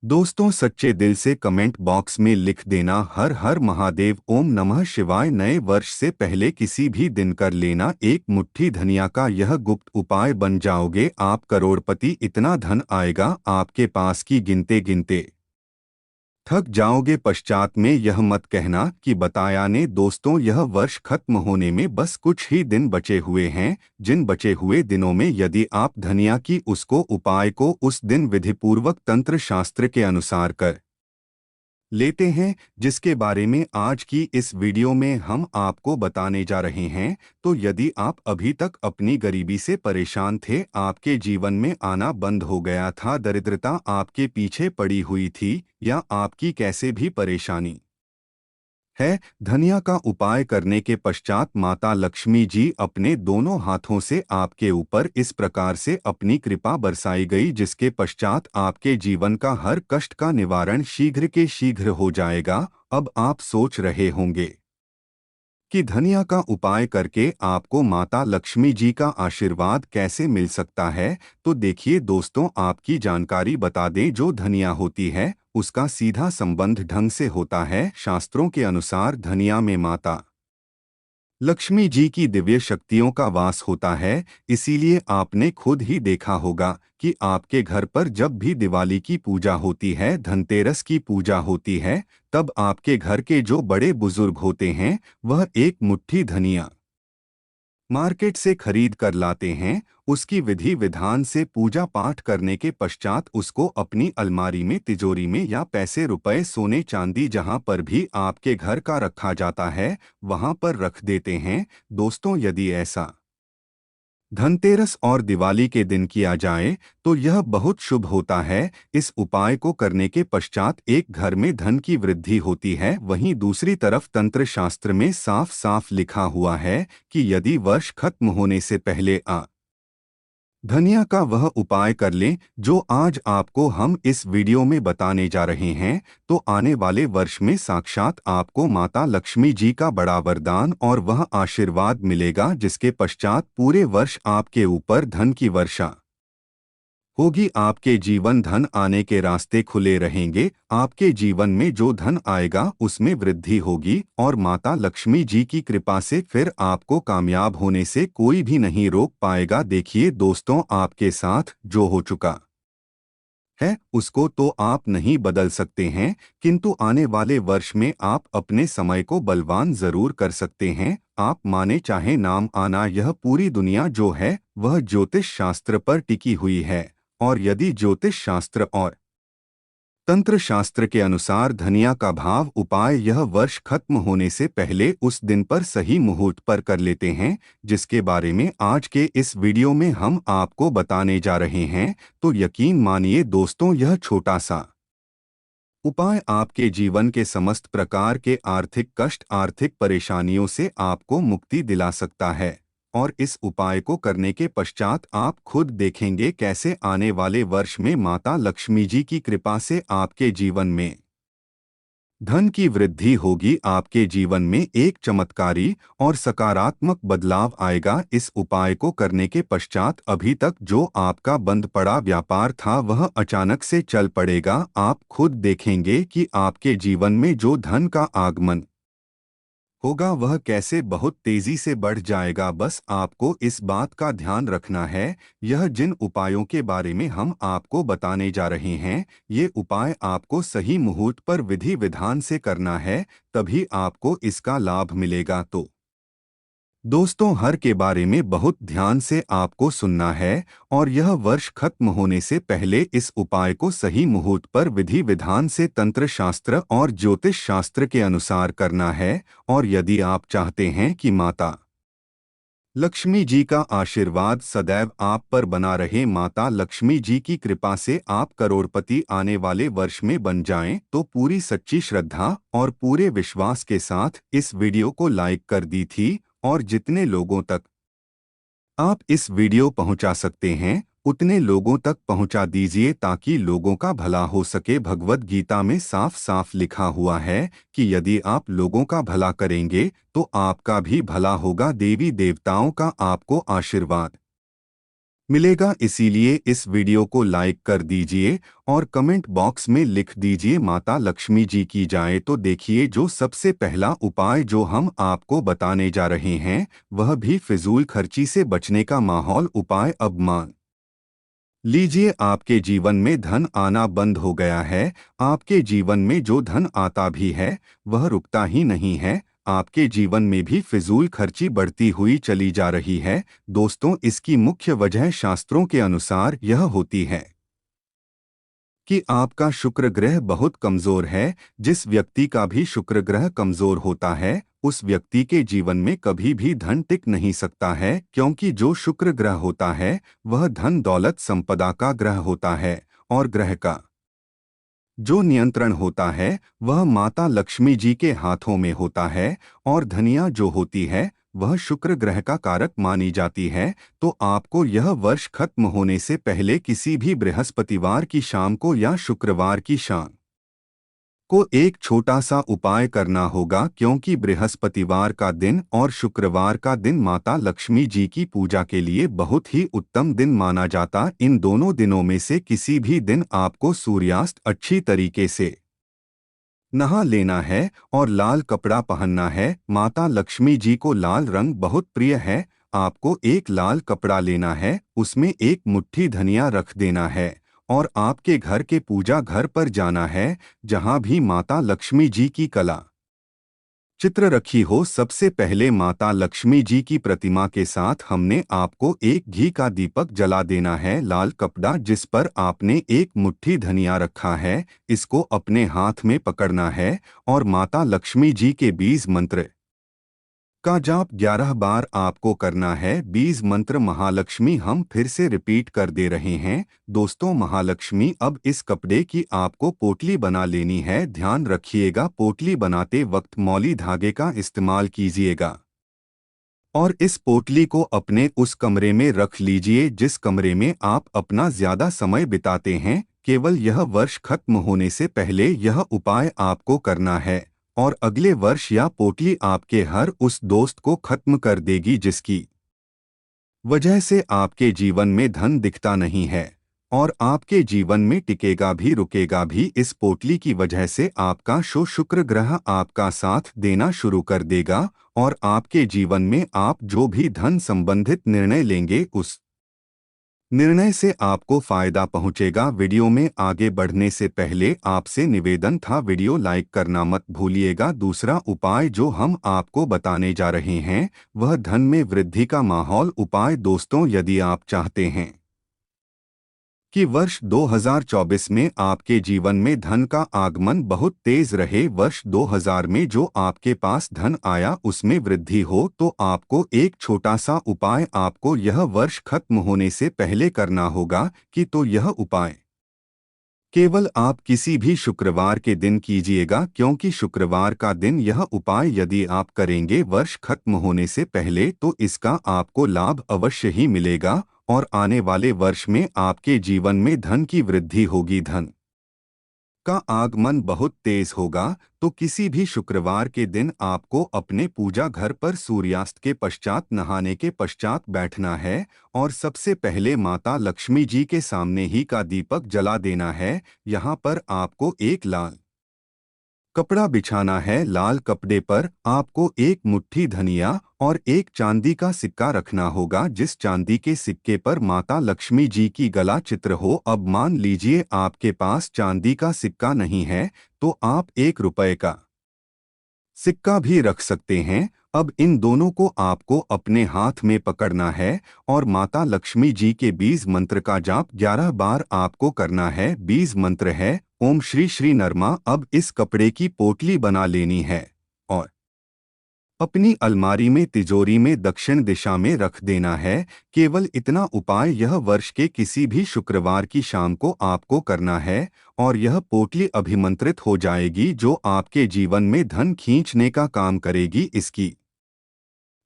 दोस्तों, सच्चे दिल से कमेंट बॉक्स में लिख देना हर हर महादेव, ओम नमः शिवाय। नए वर्ष से पहले किसी भी दिन कर लेना एक मुट्ठी धनिया का यह गुप्त उपाय, बन जाओगे आप करोड़पति। इतना धन आएगा आपके पास कि गिनते गिनते थक जाओगे। पश्चात में यह मत कहना कि बताया ने। दोस्तों, यह वर्ष खत्म होने में बस कुछ ही दिन बचे हुए हैं। जिन बचे हुए दिनों में यदि आप धनिया की उसको उपाय को उस दिन विधिपूर्वक तंत्र शास्त्र के अनुसार कर लेते हैं, जिसके बारे में आज की इस वीडियो में हम आपको बताने जा रहे हैं, तो यदि आप अभी तक अपनी गरीबी से परेशान थे, आपके जीवन में आना बंद हो गया था, दरिद्रता आपके पीछे पड़ी हुई थी, या आपकी कैसे भी परेशानी है, धनिया का उपाय करने के पश्चात माता लक्ष्मी जी अपने दोनों हाथों से आपके ऊपर इस प्रकार से अपनी कृपा बरसाई गई, जिसके पश्चात आपके जीवन का हर कष्ट का निवारण शीघ्र के शीघ्र हो जाएगा। अब आप सोच रहे होंगे कि धनिया का उपाय करके आपको माता लक्ष्मी जी का आशीर्वाद कैसे मिल सकता है। तो देखिए दोस्तों, आपकी जानकारी बता दें, जो धनिया होती है उसका सीधा संबंध ढंग से होता है। शास्त्रों के अनुसार धनिया में माता लक्ष्मी जी की दिव्य शक्तियों का वास होता है। इसीलिए आपने खुद ही देखा होगा कि आपके घर पर जब भी दिवाली की पूजा होती है, धनतेरस की पूजा होती है, तब आपके घर के जो बड़े बुजुर्ग होते हैं वह एक मुट्ठी धनिया मार्केट से खरीद कर लाते हैं। उसकी विधि विधान से पूजा पाठ करने के पश्चात उसको अपनी अलमारी में, तिजोरी में या पैसे रुपए सोने चांदी जहां पर भी आपके घर का रखा जाता है वहां पर रख देते हैं। दोस्तों, यदि ऐसा धनतेरस और दिवाली के दिन किया जाए तो यह बहुत शुभ होता है। इस उपाय को करने के पश्चात एक घर में धन की वृद्धि होती है। वहीं दूसरी तरफ तंत्र शास्त्र में साफ साफ लिखा हुआ है कि यदि वर्ष खत्म होने से पहले धनिया का वह उपाय कर लें जो आज आपको हम इस वीडियो में बताने जा रहे हैं, तो आने वाले वर्ष में साक्षात आपको माता लक्ष्मी जी का बड़ा वरदान और वह आशीर्वाद मिलेगा, जिसके पश्चात पूरे वर्ष आपके ऊपर धन की वर्षा होगी। आपके जीवन धन आने के रास्ते खुले रहेंगे। आपके जीवन में जो धन आएगा उसमें वृद्धि होगी और माता लक्ष्मी जी की कृपा से फिर आपको कामयाब होने से कोई भी नहीं रोक पाएगा। देखिए दोस्तों, आपके साथ जो हो चुका है उसको तो आप नहीं बदल सकते हैं, किंतु आने वाले वर्ष में आप अपने समय को बलवान जरूर कर सकते हैं। आप माने चाहे नाम आना, यह पूरी दुनिया जो है वह ज्योतिष शास्त्र पर टिकी हुई है। और यदि ज्योतिष शास्त्र और तंत्र शास्त्र के अनुसार धनिया का भाव उपाय यह वर्ष खत्म होने से पहले उस दिन पर सही मुहूर्त पर कर लेते हैं, जिसके बारे में आज के इस वीडियो में हम आपको बताने जा रहे हैं, तो यकीन मानिए दोस्तों, यह छोटा सा उपाय आपके जीवन के समस्त प्रकार के आर्थिक कष्ट, आर्थिक परेशानियों से आपको मुक्ति दिला सकता है। और इस उपाय को करने के पश्चात आप खुद देखेंगे कैसे आने वाले वर्ष में माता लक्ष्मी जी की कृपा से आपके जीवन में धन की वृद्धि होगी। आपके जीवन में एक चमत्कारी और सकारात्मक बदलाव आएगा। इस उपाय को करने के पश्चात अभी तक जो आपका बंद पड़ा व्यापार था वह अचानक से चल पड़ेगा। आप खुद देखेंगे कि आपके जीवन में जो धन का आगमन होगा वह कैसे बहुत तेजी से बढ़ जाएगा। बस आपको इस बात का ध्यान रखना है, यह जिन उपायों के बारे में हम आपको बताने जा रहे हैं, ये उपाय आपको सही मुहूर्त पर विधि विधान से करना है, तभी आपको इसका लाभ मिलेगा। तो दोस्तों, हर के बारे में बहुत ध्यान से आपको सुनना है और यह वर्ष खत्म होने से पहले इस उपाय को सही मुहूर्त पर विधि विधान से तंत्र शास्त्र और ज्योतिष शास्त्र के अनुसार करना है। और यदि आप चाहते हैं कि माता लक्ष्मी जी का आशीर्वाद सदैव आप पर बना रहे, माता लक्ष्मी जी की कृपा से आप करोड़पति आने वाले वर्ष में बन जाएं, तो पूरी सच्ची श्रद्धा और पूरे विश्वास के साथ इस वीडियो को लाइक कर दी थी और जितने लोगों तक आप इस वीडियो पहुंचा सकते हैं उतने लोगों तक पहुंचा दीजिए, ताकि लोगों का भला हो सके। भगवद गीता में साफ साफ लिखा हुआ है कि यदि आप लोगों का भला करेंगे तो आपका भी भला होगा। देवी देवताओं का आपको आशीर्वाद मिलेगा। इसीलिए इस वीडियो को लाइक कर दीजिए और कमेंट बॉक्स में लिख दीजिए माता लक्ष्मी जी की जाए। तो देखिए, जो सबसे पहला उपाय जो हम आपको बताने जा रहे हैं वह भी फिजूल खर्ची से बचने का माहौल उपाय। अब मान लीजिए आपके जीवन में धन आना बंद हो गया है। आपके जीवन में जो धन आता भी है वह रुकता ही नहीं है। आपके जीवन में भी फिजूल खर्ची बढ़ती हुई चली जा रही है। दोस्तों, इसकी मुख्य वजह शास्त्रों के अनुसार यह होती है कि आपका शुक्र ग्रह बहुत कमजोर है। जिस व्यक्ति का भी शुक्र ग्रह कमजोर होता है उस व्यक्ति के जीवन में कभी भी धन टिक नहीं सकता है, क्योंकि जो शुक्र ग्रह होता है वह धन दौलत संपदा का ग्रह होता है और ग्रह का जो नियंत्रण होता है वह माता लक्ष्मी जी के हाथों में होता है। और धनिया जो होती है वह शुक्र ग्रह का कारक मानी जाती है। तो आपको यह वर्ष खत्म होने से पहले किसी भी बृहस्पतिवार की शाम को या शुक्रवार की शाम को एक छोटा सा उपाय करना होगा, क्योंकि बृहस्पतिवार का दिन और शुक्रवार का दिन माता लक्ष्मी जी की पूजा के लिए बहुत ही उत्तम दिन माना जाता। इन दोनों दिनों में से किसी भी दिन आपको सूर्यास्त अच्छी तरीके से नहा लेना है और लाल कपड़ा पहनना है। माता लक्ष्मी जी को लाल रंग बहुत प्रिय है। आपको एक लाल कपड़ा लेना है, उसमें एक मुट्ठी धनिया रख देना है और आपके घर के पूजा घर पर जाना है जहां भी माता लक्ष्मी जी की कला चित्र रखी हो। सबसे पहले माता लक्ष्मी जी की प्रतिमा के साथ हमने आपको एक घी का दीपक जला देना है। लाल कपड़ा जिस पर आपने एक मुट्ठी धनिया रखा है इसको अपने हाथ में पकड़ना है और माता लक्ष्मी जी के बीज मंत्र का जाप 11 बार आपको करना है। बीज मंत्र महालक्ष्मी हम फिर से रिपीट कर दे रहे हैं। दोस्तों, महालक्ष्मी अब इस कपड़े की आपको पोटली बना लेनी है। ध्यान रखिएगा, पोटली बनाते वक्त मौली धागे का इस्तेमाल कीजिएगा और इस पोटली को अपने उस कमरे में रख लीजिए जिस कमरे में आप अपना ज्यादा समय बिताते हैं। केवल यह वर्ष खत्म होने से पहले यह उपाय आपको करना है और अगले वर्ष यह पोटली आपके हर उस दोस्त को खत्म कर देगी जिसकी वजह से आपके जीवन में धन दिखता नहीं है और आपके जीवन में टिकेगा भी रुकेगा भी। इस पोटली की वजह से आपका शुक्र ग्रह आपका साथ देना शुरू कर देगा और आपके जीवन में आप जो भी धन संबंधित निर्णय लेंगे उस निर्णय से आपको फायदा पहुंचेगा। वीडियो में आगे बढ़ने से पहले आपसे निवेदन था, वीडियो लाइक करना मत भूलिएगा। दूसरा उपाय जो हम आपको बताने जा रहे हैं वह धन में वृद्धि का माहौल उपाय। दोस्तों, यदि आप चाहते हैं कि वर्ष 2024 में आपके जीवन में धन का आगमन बहुत तेज रहे, वर्ष 2000 में जो आपके पास धन आया उसमें वृद्धि हो, तो आपको एक छोटा सा उपाय आपको यह वर्ष खत्म होने से पहले करना होगा। कि तो यह उपाय केवल आप किसी भी शुक्रवार के दिन कीजिएगा, क्योंकि शुक्रवार का दिन यह उपाय यदि आप करेंगे वर्ष खत्म होने से पहले तो इसका आपको लाभ अवश्य ही मिलेगा और आने वाले वर्ष में आपके जीवन में धन की वृद्धि होगी, धन का आगमन बहुत तेज होगा। तो किसी भी शुक्रवार के दिन आपको अपने पूजा घर पर सूर्यास्त के पश्चात नहाने के पश्चात बैठना है और सबसे पहले माता लक्ष्मी जी के सामने ही का दीपक जला देना है। यहाँ पर आपको एक लाल कपड़ा बिछाना है। लाल कपड़े पर आपको एक मुट्ठी धनिया और एक चांदी का सिक्का रखना होगा जिस चांदी के सिक्के पर माता लक्ष्मी जी की गला चित्र हो। अब मान लीजिए आपके पास चांदी का सिक्का नहीं है तो आप 1 रुपए का सिक्का भी रख सकते हैं। अब इन दोनों को आपको अपने हाथ में पकड़ना है और माता लक्ष्मी जी के बीज मंत्र का जाप 11 बार आपको करना है। बीज मंत्र है ओम श्री श्री नरमा। अब इस कपड़े की पोटली बना लेनी है और अपनी अलमारी में तिजोरी में दक्षिण दिशा में रख देना है। केवल इतना उपाय यह वर्ष के किसी भी शुक्रवार की शाम को आपको करना है और यह पोटली अभिमंत्रित हो जाएगी जो आपके जीवन में धन खींचने का काम करेगी। इसकी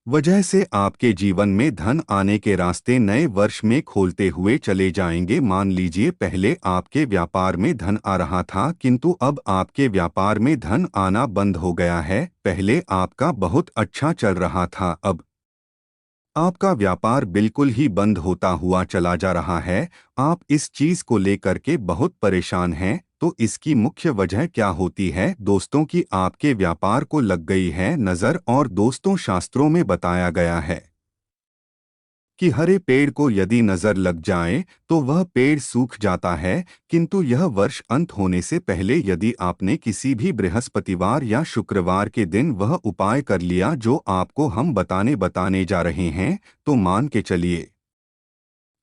वजह से आपके जीवन में धन आने के रास्ते नए वर्ष में खोलते हुए चले जाएंगे। मान लीजिए पहले आपके व्यापार में धन आ रहा था किंतु अब आपके व्यापार में धन आना बंद हो गया है। पहले आपका बहुत अच्छा चल रहा था, अब आपका व्यापार बिल्कुल ही बंद होता हुआ चला जा रहा है, आप इस चीज को लेकर के बहुत परेशान हैं, तो इसकी मुख्य वजह क्या होती है दोस्तों कि आपके व्यापार को लग गई है नजर। और दोस्तों शास्त्रों में बताया गया है कि हरे पेड़ को यदि नजर लग जाए तो वह पेड़ सूख जाता है, किंतु यह वर्ष अंत होने से पहले यदि आपने किसी भी बृहस्पतिवार या शुक्रवार के दिन वह उपाय कर लिया जो आपको हम बताने जा रहे हैं, तो मान के चलिए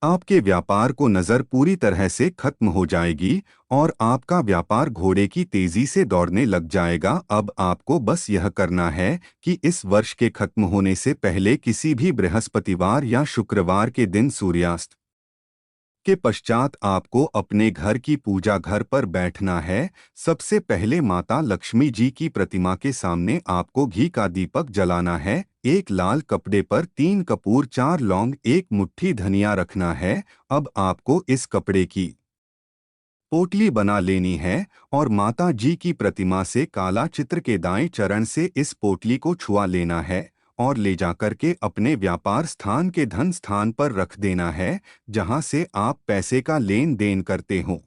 आपके व्यापार को नजर पूरी तरह से खत्म हो जाएगी और आपका व्यापार घोड़े की तेजी से दौड़ने लग जाएगा। अब आपको बस यह करना है कि इस वर्ष के खत्म होने से पहले किसी भी बृहस्पतिवार या शुक्रवार के दिन सूर्यास्त के पश्चात आपको अपने घर की पूजा घर पर बैठना है। सबसे पहले माता लक्ष्मी जी की प्रतिमा के सामने आपको घी का दीपक जलाना है। एक लाल कपड़े पर 3 कपूर, 4 लौंग, एक मुट्ठी धनिया रखना है। अब आपको इस कपड़े की पोटली बना लेनी है और माता जी की प्रतिमा से काला चित्र के दाएं चरण से इस पोटली को छुआ लेना है और ले जाकर के अपने व्यापार स्थान के धन स्थान पर रख देना है, जहां से आप पैसे का लेन देन करते हो।